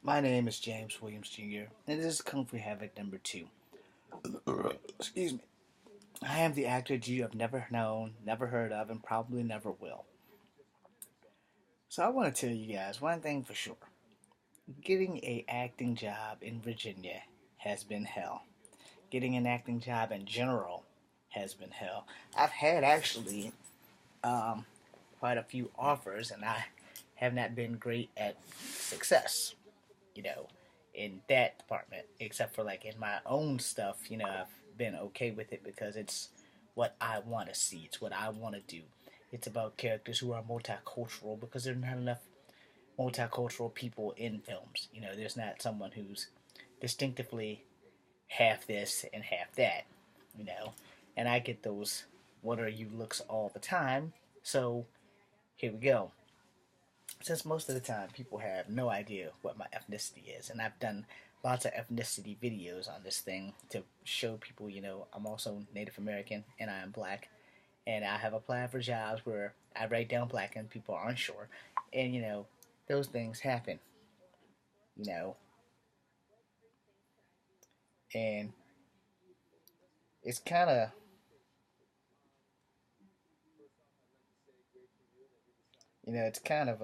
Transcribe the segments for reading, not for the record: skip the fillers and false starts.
My name is James Williams Jr., and this is Kung Fu Havoc number 2. Excuse me. I am the actor you have never known, never heard of, and probably never will. So I want to tell you guys one thing for sure. Getting a acting job in Virginia has been hell. Getting an acting job in general has been hell. I've had actually um, quite a few offers, and I have not been great at success. you know, in that department, except for like in my own stuff, I've been okay with it because it's what I want to see. It's what I want to do. It's about characters who are multicultural because there's not enough multicultural people in films. There's not someone who's distinctively half this and half that, you know. And I get those what are you looks all the time. So here we go. Since most of the time people have no idea what my ethnicity is, and I've done lots of ethnicity videos on this thing to show people, I'm also Native American and I am black, and I have applied for jobs where I write down black and people aren't sure, and those things happen, you know, and it's kind of, it's kind of,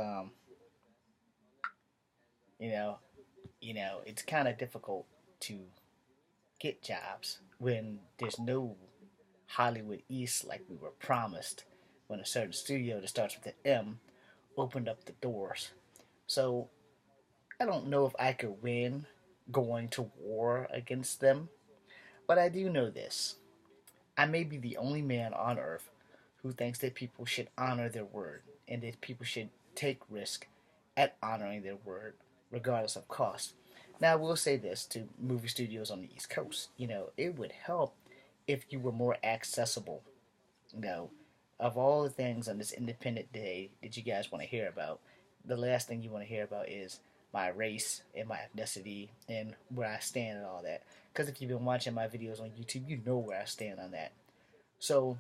you know, it's kind of difficult to get jobs when there's no Hollywood East like we were promised when a certain studio that starts with an M opened up the doors. So I don't know if I could win going to war against them, but I do know this. I may be the only man on earth who thinks that people should honor their word and that people should take risk at honoring their word regardless of cost. Now, I will say this to movie studios on the East Coast. It would help if you were more accessible. you know, of all the things on this Independent Day that you guys want to hear about, the last thing you want to hear about is my race and my ethnicity and where I stand and all that. Because if you've been watching my videos on YouTube, you know where I stand on that. So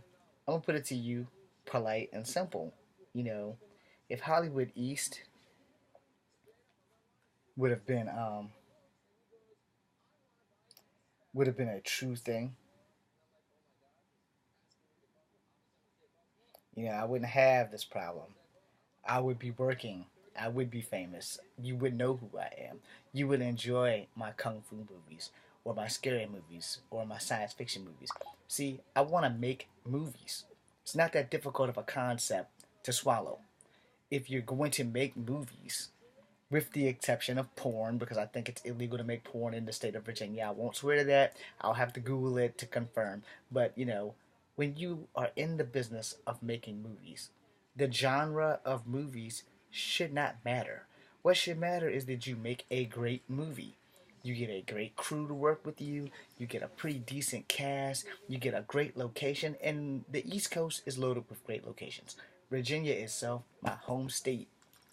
I'm gonna put it to you, polite and simple. You know, if Hollywood East would have been would have been a true thing, I wouldn't have this problem. I would be working. I would be famous. You would know who I am. You would enjoy my kung fu movies or my scary movies or my science fiction movies. See, I want to make movies. It's not that difficult of a concept to swallow. If you're going to make movies, with the exception of porn, because I think it's illegal to make porn in the state of Virginia. I won't swear to that. I'll have to Google it to confirm. But, when you are in the business of making movies, the genre of movies should not matter. What should matter is that you make a great movie. You get a great crew to work with you. You get a pretty decent cast. You get a great location. And the East Coast is loaded with great locations. Virginia itself, my home state,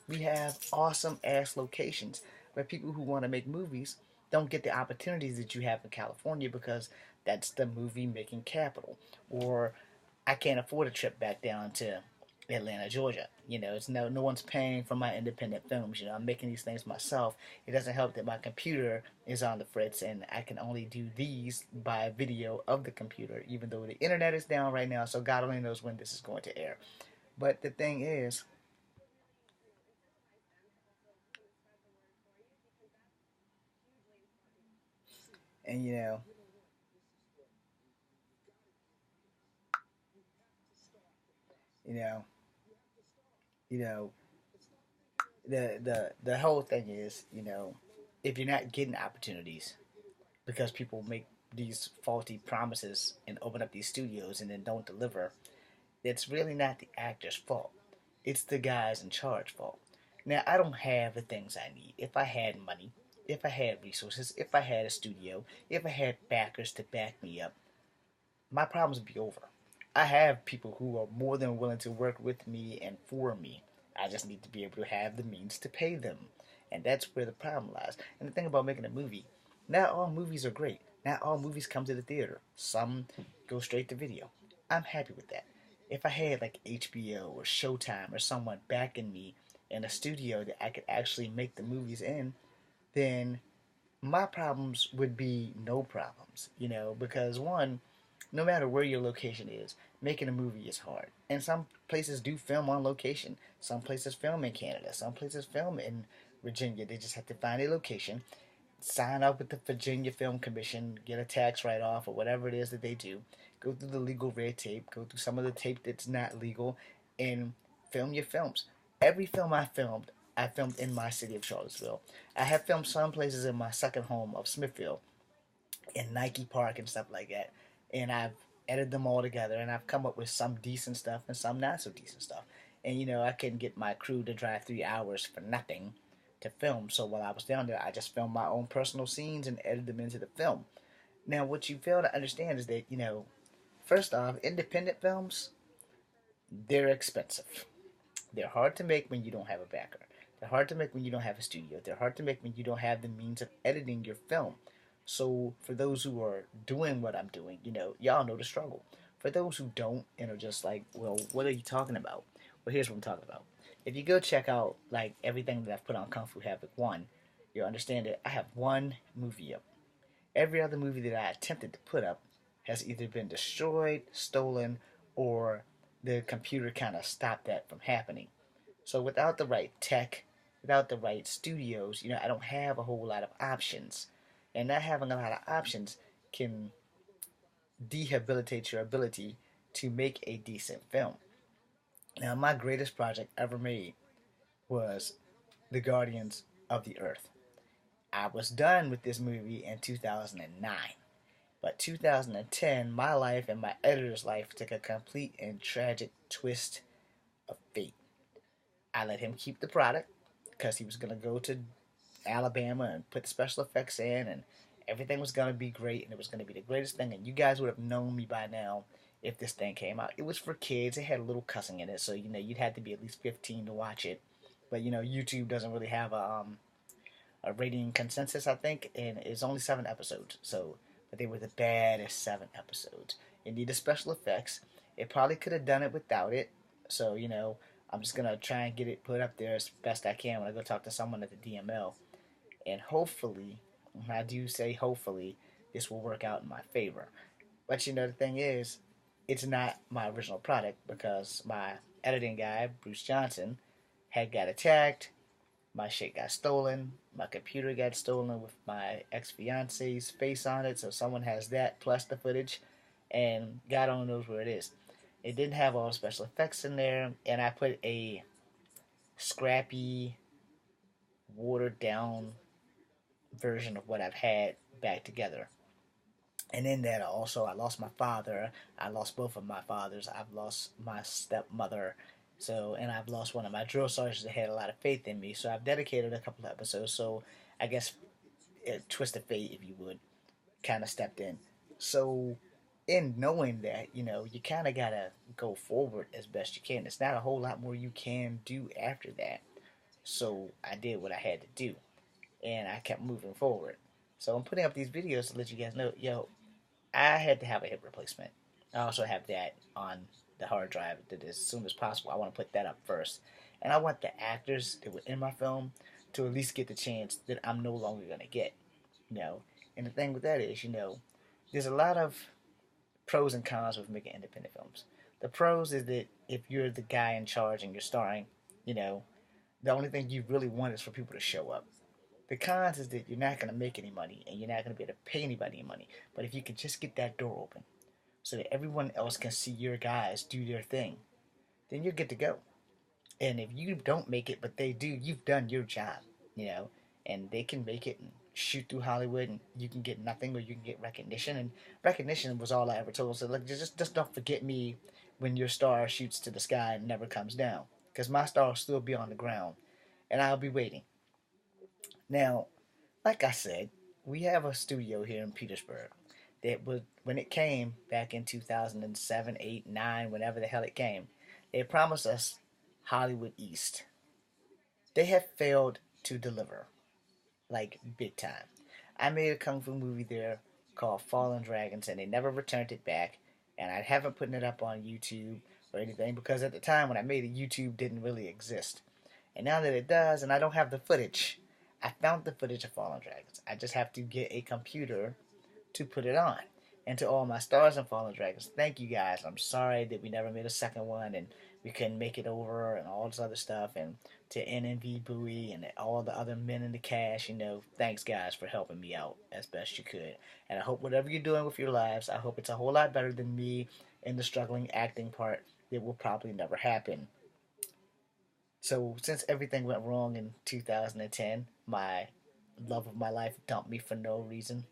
we have awesome ass locations where people who want to make movies don't get the opportunities that you have in California because that's the movie making capital. Or I can't afford a trip back down to Atlanta, Georgia. It's no one's paying for my independent films. I'm making these things myself. It doesn't help that my computer is on the fritz and I can only do these by video of the computer, even though the internet is down right now. So God only knows when this is going to air. But the thing is, and you know, you know, the whole thing is, if you're not getting opportunities because people make these faulty promises and open up these studios and then don't deliver, it's really not the actor's fault. It's the guys in charge fault. Now, I don't have the things I need. If I had money, if I had resources, if I had a studio, if I had backers to back me up, my problems would be over. I have people who are more than willing to work with me and for me. I just need to be able to have the means to pay them. And that's where the problem lies. And the thing about making a movie, not all movies are great. Not all movies come to the theater. Some go straight to video. I'm happy with that. If I had like HBO or Showtime or someone backing me in a studio that I could actually make the movies in, then my problems would be no problems, because one, no matter where your location is, making a movie is hard. And some places do film on location. Some places film in Canada. Some places film in Virginia. They just have to find a location, sign up with the Virginia Film Commission, get a tax write off or whatever it is that they do, go through the legal red tape, go through some of the tape that's not legal, and film your films. Every film I filmed in my city of Charlottesville. I have filmed some places in my second home of Smithfield, in Nike Park and stuff like that. And I've edited them all together, and I've come up with some decent stuff and some not so decent stuff. And I couldn't get my crew to drive 3 hours for nothing to film. So while I was down there, I just filmed my own personal scenes and edited them into the film. Now, what you fail to understand is that, first off, independent films, they're expensive. They're hard to make when you don't have a backer. They're hard to make when you don't have a studio. They're hard to make when you don't have the means of editing your film. So for those who are doing what I'm doing, y'all know the struggle. For those who don't and are just like, well, what are you talking about? Well, here's what I'm talking about. If you go check out like everything that I've put on Kung Fu Havoc 1, you'll understand that I have one movie up. Every other movie that I attempted to put up has either been destroyed, stolen, or the computer kind of stopped that from happening. So without the right tech, without the right studios, I don't have a whole lot of options. And not having a lot of options can rehabilitate your ability to make a decent film. Now, my greatest project ever made was The Guardians of the Earth. I was done with this movie in 2009. But 2010, my life and my editor's life took a complete and tragic twist of fate. I let him keep the product because he was going to go to Alabama and put the special effects in, and everything was going to be great, and it was going to be the greatest thing. And you guys would have known me by now if this thing came out. It was for kids. It had a little cussing in it, so you'd have to be at least 15 to watch it. But YouTube doesn't really have a rating consensus, I think, and it's only 7 episodes. So, but they were the baddest 7 episodes. It needed special effects. It probably could have done it without it. So I'm just gonna try and get it put up there as best I can when I go talk to someone at the DML, and hopefully, I do say hopefully, this will work out in my favor. But the thing is, it's not my original product because my editing guy, Bruce Johnson, had got attacked. My shit got stolen. My computer got stolen with my ex-fiance's face on it. So someone has that plus the footage, and God only knows where it is. It didn't have all the special effects in there, and I put a scrappy, watered down version of what I've had back together. And in that, I lost my father. I lost both of my fathers. I've lost my stepmother. So, and I've lost one of my drill sergeants that had a lot of faith in me. So I've dedicated a couple of episodes. So I guess Twisted Fate, if you would, kind of stepped in. So in knowing that, you kind of got to go forward as best you can. There's not a whole lot more you can do after that. So I did what I had to do. And I kept moving forward. So I'm putting up these videos to let you guys know, I had to have a hip replacement. I also have that on the hard drive that as soon as possible. I want to put that up first. And I want the actors that were in my film to at least get the chance that I'm no longer going to get. And the thing with that is, there's a lot of pros and cons with making independent films. The pros is that if you're the guy in charge and you're starring, the only thing you really want is for people to show up. The cons is that you're not going to make any money and you're not going to be able to pay anybody any money. But if you can just get that door open so that everyone else can see your guys do their thing, then you're good to go. And if you don't make it, but they do, you've done your job, and they can make it and shoot through Hollywood and you can get nothing or you can get recognition. And recognition was all I ever told. So just don't forget me when your star shoots to the sky and never comes down. Because my star will still be on the ground and I'll be waiting. Now, like I said, we have a studio here in Petersburg that was, when it came back in 2007, 8, 9, whenever the hell it came, they promised us Hollywood East. They have failed to deliver, like big time. I made a kung fu movie there called Fallen Dragons, and they never returned it back. And I haven't put it up on YouTube or anything because at the time when I made it, YouTube didn't really exist. And now that it does, and I don't have the footage, I found the footage of Fallen Dragons. I just have to get a computer to put it on. And to all my stars and Fallen Dragons, thank you guys. I'm sorry that we never made a second one and we couldn't make it over and all this other stuff. And to NNV Bowie and all the other men in the cast, thanks guys for helping me out as best you could. And I hope whatever you're doing with your lives, I hope it's a whole lot better than me in the struggling acting part that will probably never happen. So since everything went wrong in 2010, my love of my life dumped me for no reason,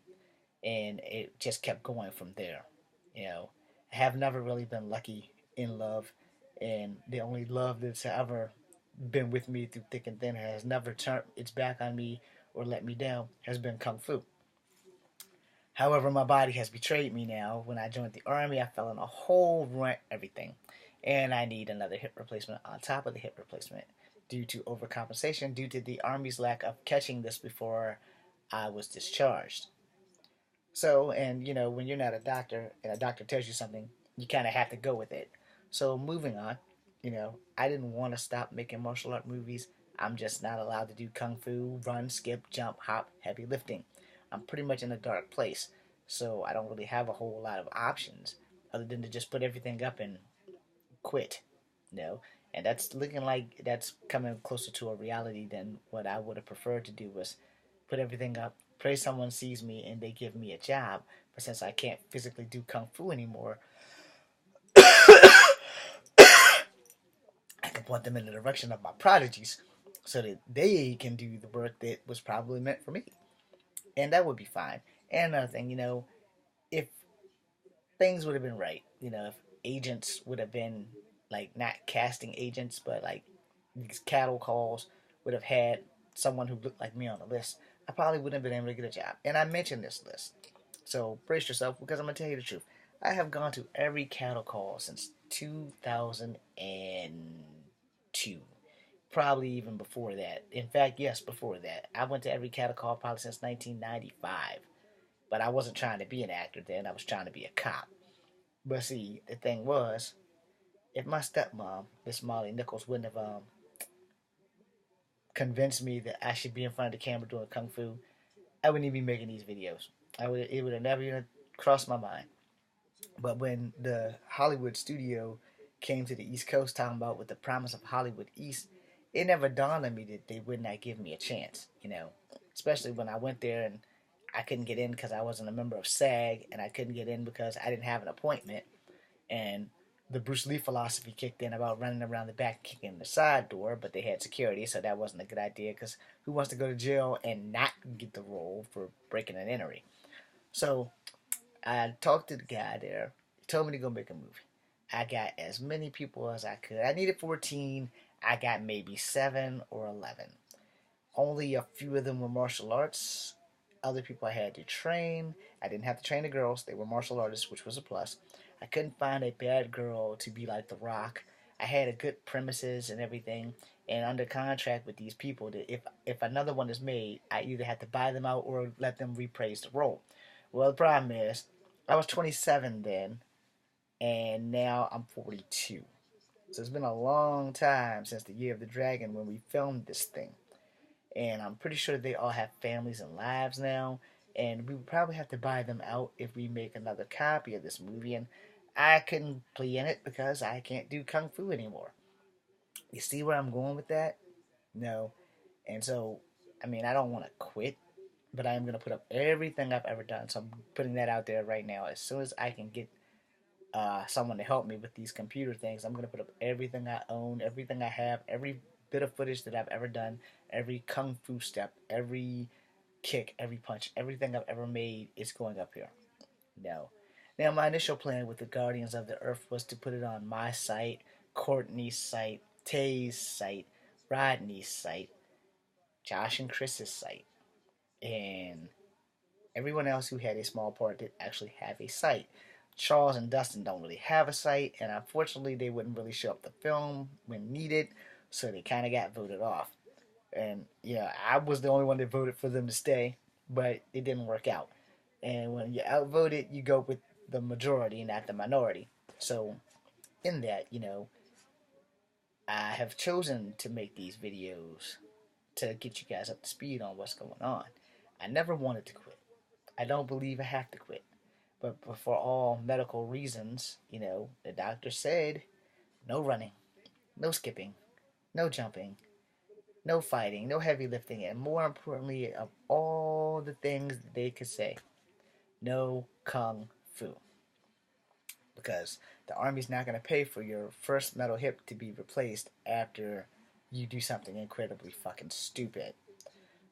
and it just kept going from there. You know, I have never really been lucky in love, and the only love that's ever been with me through thick and thin has never turned its back on me or let me down has been kung fu. However, my body has betrayed me now. When I joined the army, I fell in a hole, ruined everything, and I need another hip replacement on top of the hip replacement due to overcompensation due to the army's lack of catching this before I was discharged. So, and when you're not a doctor and a doctor tells you something, you kind of have to go with it. So, moving on, I didn't want to stop making martial art movies. I'm just not allowed to do kung fu, run, skip, jump, hop, heavy lifting. I'm pretty much in a dark place. So, I don't really have a whole lot of options other than to just put everything up and quit. You know, and that's looking like that's coming closer to a reality than what I would have preferred to do was put everything up, pray someone sees me and they give me a job. But since I can't physically do kung fu anymore, I can point them in the direction of my prodigies so that they can do the work that was probably meant for me. And that would be fine. And another thing, if things would have been right, if agents would have been like not casting agents, but like these cattle calls would have had someone who looked like me on the list, I probably wouldn't have been able to get a job. And I mentioned this list. So brace yourself because I'm going to tell you the truth. I have gone to every cattle call since 2002. Probably even before that. In fact, yes, before that. I went to every cattle call probably since 1995. But I wasn't trying to be an actor then. I was trying to be a cop. But see, the thing was, if my stepmom, Miss Molly Nichols, wouldn't have convinced me that I should be in front of the camera doing kung fu, I wouldn't even be making these videos. It would have never even crossed my mind. But when the Hollywood studio came to the East Coast talking about with the promise of Hollywood East, it never dawned on me that they would not give me a chance, Especially when I went there and I couldn't get in because I wasn't a member of SAG, and I couldn't get in because I didn't have an appointment. And the Bruce Lee philosophy kicked in about running around the back and kicking the side door, but they had security, so that wasn't a good idea because who wants to go to jail and not get the role for breaking and entering? So I talked to the guy there. He told me to go make a movie. I got as many people as I could. I needed 14. I got maybe 7 or 11. Only a few of them were martial arts. Other people I had to train. I didn't have to train the girls. They were martial artists, which was a plus. I couldn't find a bad girl to be like The Rock. I had a good premises and everything, and under contract with these people that if another one is made, I either had to buy them out or let them reprise the role. Well, the problem is, I was 27 then, and now I'm 42. So it's been a long time since the Year of the Dragon when we filmed this thing. And I'm pretty sure they all have families and lives now. And we would probably have to buy them out if we make another copy of this movie. And I couldn't play in it because I can't do Kung Fu anymore. You see where I'm going with that? No. And so, I don't want to quit, but I am going to put up everything I've ever done. So I'm putting that out there right now. As soon as I can get someone to help me with these computer things, I'm going to put up everything I own, everything I have, every bit of footage that I've ever done, every kung fu step, every kick, every punch, everything I've ever made is going up here. No. Now, my initial plan with the Guardians of the Earth was to put it on my site, Courtney's site, Tay's site, Rodney's site, Josh and Chris's site, and everyone else who had a small part did actually have a site. Charles and Dustin don't really have a site, and unfortunately, they wouldn't really show up the film when needed, so they kind of got voted off. And yeah, I was the only one that voted for them to stay, but it didn't work out. And when you outvoted, you go with the majority, not the minority. So, in that, I have chosen to make these videos to get you guys up to speed on what's going on. I never wanted to quit. I don't believe I have to quit. But for all medical reasons, the doctor said no running, no skipping, no jumping, no fighting, no heavy lifting, and more importantly, of all the things that they could say, no kung fu. Because the Army's not going to pay for your first metal hip to be replaced after you do something incredibly fucking stupid.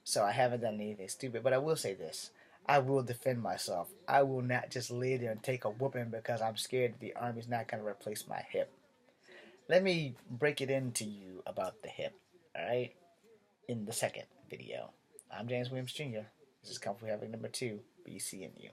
So I haven't done anything stupid, but I will say this. I will defend myself. I will not just lay there and take a whooping because I'm scared that the Army's not going to replace my hip. Let me break it into you about the hip, alright? In the second video. I'm James Williams Jr. This is Kung Fu Havoc number 2, BC and you.